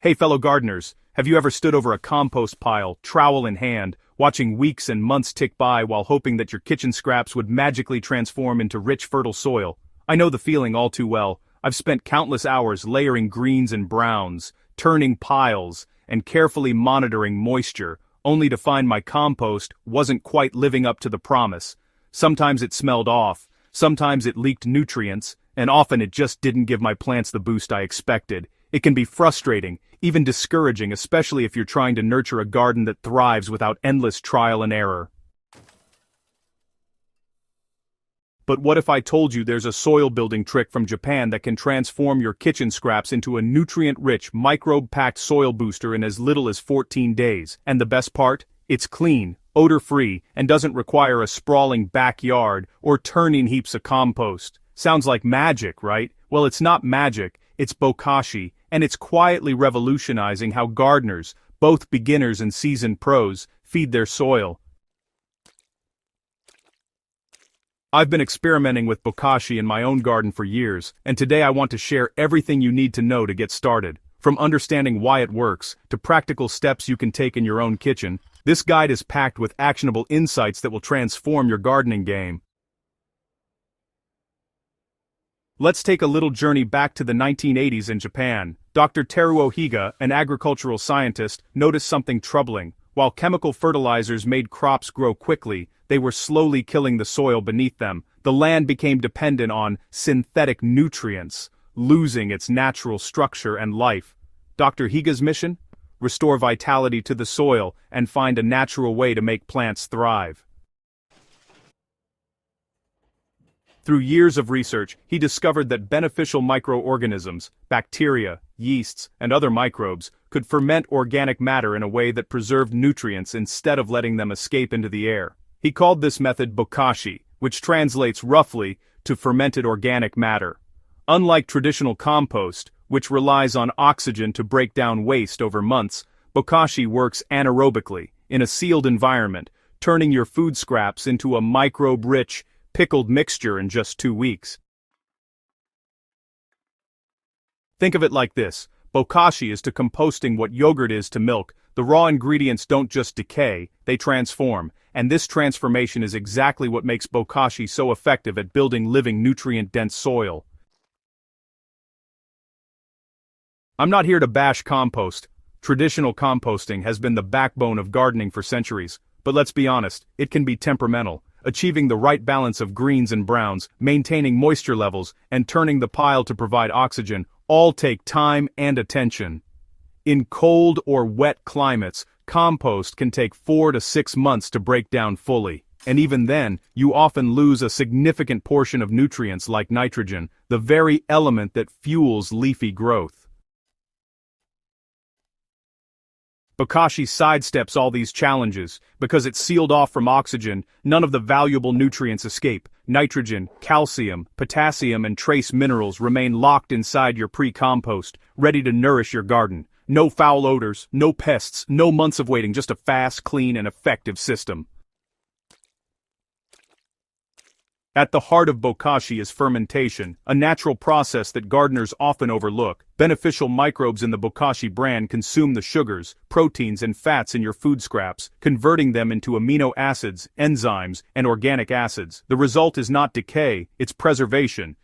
Hey fellow gardeners, have you ever stood over a compost pile, trowel in hand, watching weeks and months tick by while hoping that your kitchen scraps would magically transform into rich fertile soil? I know the feeling all too well. I've spent countless hours layering greens and browns, turning piles, and carefully monitoring moisture, only to find my compost wasn't quite living up to the promise. Sometimes it smelled off, sometimes it leaked nutrients, and often it just didn't give my plants the boost I expected. It can be frustrating, even discouraging, especially if you're trying to nurture a garden that thrives without endless trial and error. But what if I told you there's a soil building trick from Japan that can transform your kitchen scraps into a nutrient-rich, microbe-packed soil booster in as little as 14 days? And the best part? It's clean, odor-free, and doesn't require a sprawling backyard or turning heaps of compost. Sounds like magic, right? Well, it's not magic, it's Bokashi, and it's quietly revolutionizing how gardeners, both beginners and seasoned pros, feed their soil. I've been experimenting with Bokashi in my own garden for years, and today I want to share everything you need to know to get started. From understanding why it works, to practical steps you can take in your own kitchen, this guide is packed with actionable insights that will transform your gardening game. Let's take a little journey back to the 1980s in Japan. Dr. Teruo Higa, an agricultural scientist, noticed something troubling. While chemical fertilizers made crops grow quickly, they were slowly killing the soil beneath them. The land became dependent on synthetic nutrients, losing its natural structure and life. Dr. Higa's mission? Restore vitality to the soil and find a natural way to make plants thrive. Through years of research, he discovered that beneficial microorganisms, bacteria, yeasts, and other microbes, could ferment organic matter in a way that preserved nutrients instead of letting them escape into the air. He called this method Bokashi, which translates roughly to fermented organic matter. Unlike traditional compost, which relies on oxygen to break down waste over months, Bokashi works anaerobically, in a sealed environment, turning your food scraps into a microbe-rich, pickled mixture in just 2 weeks. Think of it like this. Bokashi is to composting what yogurt is to milk. The raw ingredients don't just decay, they transform, and this transformation is exactly what makes Bokashi so effective at building living nutrient-dense soil. I'm not here to bash compost. Traditional composting has been the backbone of gardening for centuries, but let's be honest, it can be temperamental. Achieving the right balance of greens and browns, maintaining moisture levels, and turning the pile to provide oxygen all take time and attention. In cold or wet climates, compost can take 4 to 6 months to break down fully, and even then, you often lose a significant portion of nutrients like nitrogen, the very element that fuels leafy growth. Bokashi sidesteps all these challenges. Because it's sealed off from oxygen, none of the valuable nutrients escape. Nitrogen, calcium, potassium, and trace minerals remain locked inside your pre-compost, ready to nourish your garden. No foul odors, no pests, no months of waiting, just a fast, clean, and effective system. At the heart of Bokashi is fermentation, a natural process that gardeners often overlook. Beneficial microbes in the Bokashi brand consume the sugars, proteins, and fats in your food scraps, converting them into amino acids, enzymes, and organic acids. The result is not decay, it's preservation.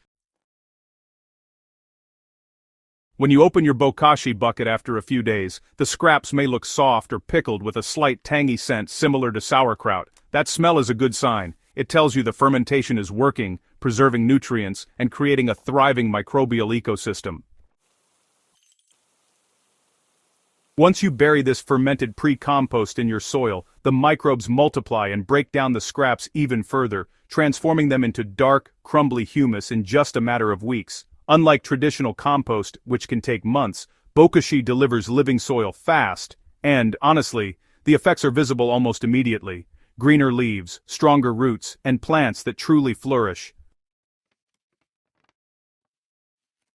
When you open your Bokashi bucket after a few days, the scraps may look soft or pickled with a slight tangy scent similar to sauerkraut. That smell is a good sign. It tells you the fermentation is working, preserving nutrients, and creating a thriving microbial ecosystem. Once you bury this fermented pre-compost in your soil, the microbes multiply and break down the scraps even further, transforming them into dark, crumbly humus in just a matter of weeks. Unlike traditional compost, which can take months, Bokashi delivers living soil fast, and, honestly, the effects are visible almost immediately. Greener leaves, stronger roots, and plants that truly flourish.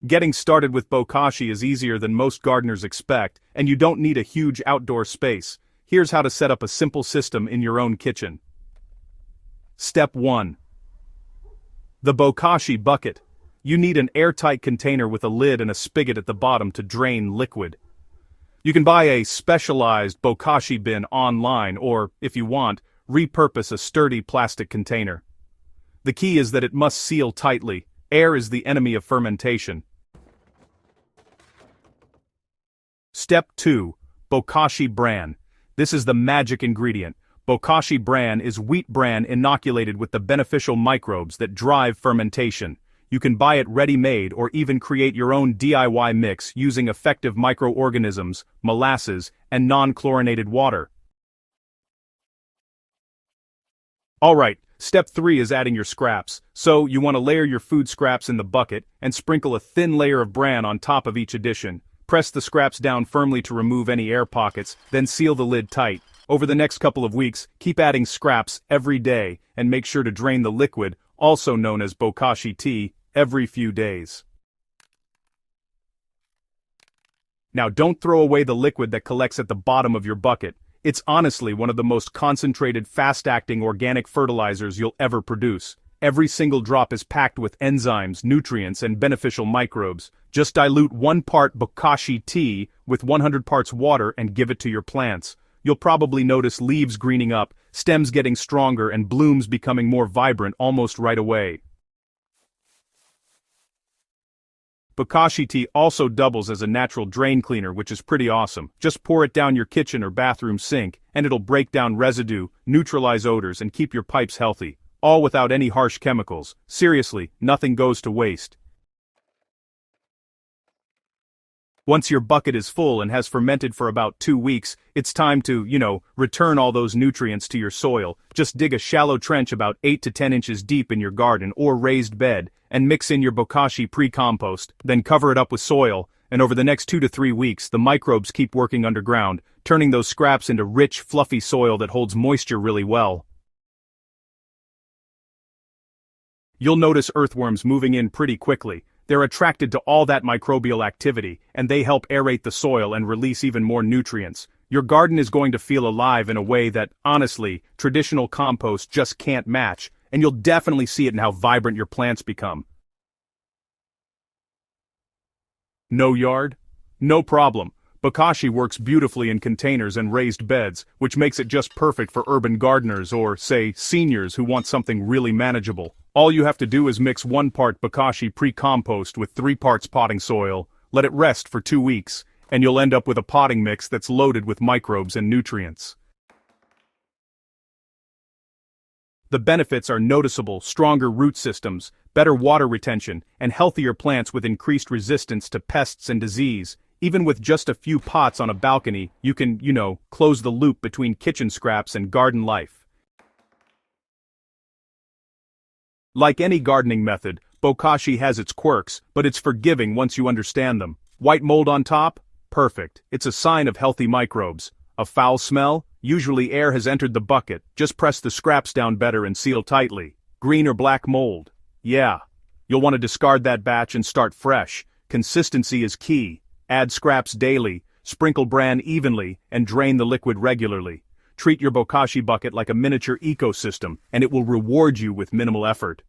Getting started with Bokashi is easier than most gardeners expect, and you don't need a huge outdoor space. Here's how to set up a simple system in your own kitchen. Step 1. The Bokashi bucket. You need an airtight container with a lid and a spigot at the bottom to drain liquid. You can buy a specialized Bokashi bin online or, if you want, repurpose a sturdy plastic container. The key is that it must seal tightly. Air is the enemy of fermentation. Step 2. Bokashi bran. This is the magic ingredient. Bokashi bran is wheat bran inoculated with the beneficial microbes that drive fermentation. You can buy it ready-made or even create your own DIY mix using effective microorganisms, molasses, and non-chlorinated water. Alright, step 3 is adding your scraps. So, you want to layer your food scraps in the bucket and sprinkle a thin layer of bran on top of each addition. Press the scraps down firmly to remove any air pockets, then seal the lid tight. Over the next couple of weeks, keep adding scraps every day and make sure to drain the liquid, also known as Bokashi tea, every few days. Now don't throw away the liquid that collects at the bottom of your bucket. It's honestly one of the most concentrated, fast-acting organic fertilizers you'll ever produce. Every single drop is packed with enzymes, nutrients, and beneficial microbes. Just dilute 1 part Bokashi tea with 100 parts water and give it to your plants. You'll probably notice leaves greening up, stems getting stronger, and blooms becoming more vibrant almost right away. Bokashi tea also doubles as a natural drain cleaner, which is pretty awesome. Just pour it down your kitchen or bathroom sink, and it'll break down residue, neutralize odors, and keep your pipes healthy. All without any harsh chemicals. Seriously, nothing goes to waste. Once your bucket is full and has fermented for about 2 weeks, it's time to, return all those nutrients to your soil. Just dig a shallow trench about 8 to 10 inches deep in your garden or raised bed, and mix in your Bokashi pre-compost, then cover it up with soil, and over the next 2 to 3 weeks the microbes keep working underground, turning those scraps into rich, fluffy soil that holds moisture really well. You'll notice earthworms moving in pretty quickly. They're attracted to all that microbial activity, and they help aerate the soil and release even more nutrients. Your garden is going to feel alive in a way that, honestly, traditional compost just can't match, and you'll definitely see it in how vibrant your plants become. No yard? No problem. Bokashi works beautifully in containers and raised beds, which makes it just perfect for urban gardeners or, say, seniors who want something really manageable. All you have to do is mix 1 part Bokashi pre-compost with 3 parts potting soil, let it rest for 2 weeks, and you'll end up with a potting mix that's loaded with microbes and nutrients. The benefits are noticeable: stronger root systems, better water retention, and healthier plants with increased resistance to pests and disease. Even with just a few pots on a balcony, you can, close the loop between kitchen scraps and garden life. Like any gardening method, Bokashi has its quirks, but it's forgiving once you understand them. White mold on top? Perfect. It's a sign of healthy microbes. A foul smell? Usually air has entered the bucket. Just press the scraps down better and seal tightly. Green or black mold? Yeah. You'll want to discard that batch and start fresh. Consistency is key. Add scraps daily, sprinkle bran evenly, and drain the liquid regularly. Treat your Bokashi bucket like a miniature ecosystem, and it will reward you with minimal effort.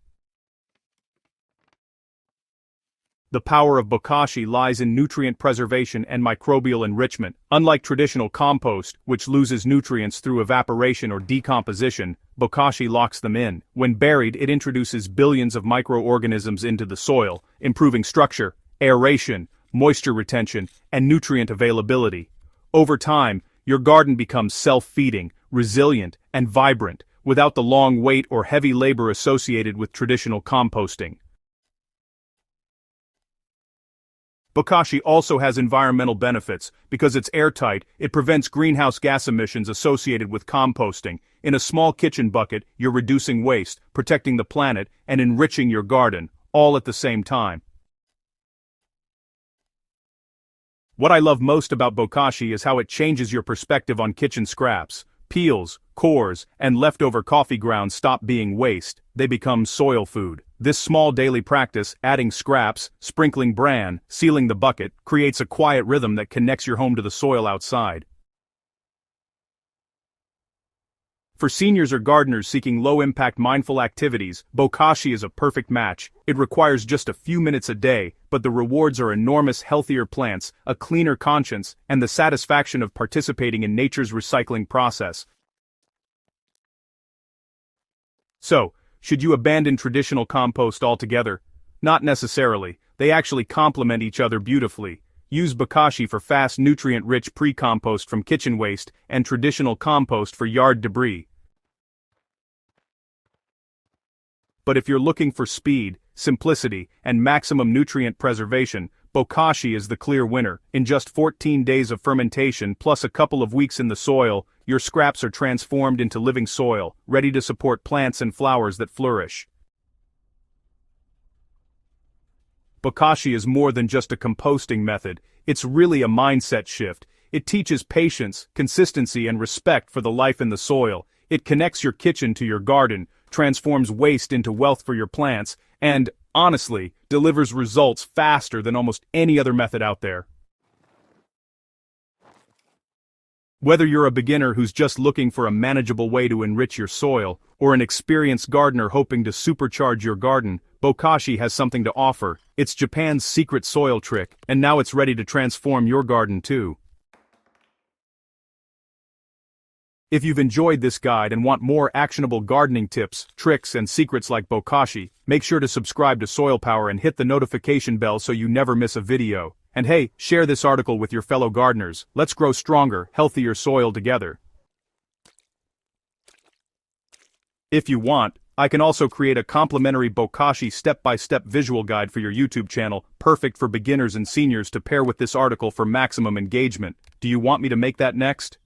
The power of Bokashi lies in nutrient preservation and microbial enrichment. Unlike traditional compost, which loses nutrients through evaporation or decomposition, Bokashi locks them in. When buried, it introduces billions of microorganisms into the soil, improving structure, aeration, moisture retention, and nutrient availability. Over time, your garden becomes self-feeding, resilient, and vibrant, without the long wait or heavy labor associated with traditional composting. Bokashi also has environmental benefits. Because it's airtight, it prevents greenhouse gas emissions associated with composting. In a small kitchen bucket, you're reducing waste, protecting the planet, and enriching your garden, all at the same time. What I love most about Bokashi is how it changes your perspective on kitchen scraps. Peels, cores, and leftover coffee grounds stop being waste. They become soil food. This small daily practice, adding scraps, sprinkling bran, sealing the bucket, creates a quiet rhythm that connects your home to the soil outside. For seniors or gardeners seeking low-impact mindful activities, Bokashi is a perfect match. It requires just a few minutes a day, but the rewards are enormous: healthier plants, a cleaner conscience, and the satisfaction of participating in nature's recycling process. So, should you abandon traditional compost altogether? Not necessarily. They actually complement each other beautifully. Use Bokashi for fast, nutrient-rich pre-compost from kitchen waste and traditional compost for yard debris. But if you're looking for speed, simplicity, and maximum nutrient preservation, Bokashi is the clear winner. In just 14 days of fermentation plus a couple of weeks in the soil, your scraps are transformed into living soil, ready to support plants and flowers that flourish. Bokashi is more than just a composting method, it's really a mindset shift. It teaches patience, consistency, and respect for the life in the soil. It connects your kitchen to your garden, transforms waste into wealth for your plants, and, honestly, delivers results faster than almost any other method out there. Whether you're a beginner who's just looking for a manageable way to enrich your soil, or an experienced gardener hoping to supercharge your garden, Bokashi has something to offer. It's Japan's secret soil trick, and now it's ready to transform your garden too. If you've enjoyed this guide and want more actionable gardening tips, tricks, and secrets like Bokashi, make sure to subscribe to Soil Power and hit the notification bell so you never miss a video. And hey, share this article with your fellow gardeners. Let's grow stronger, healthier soil together. If you want, I can also create a complimentary Bokashi step-by-step visual guide for your YouTube channel, perfect for beginners and seniors to pair with this article for maximum engagement. Do you want me to make that next?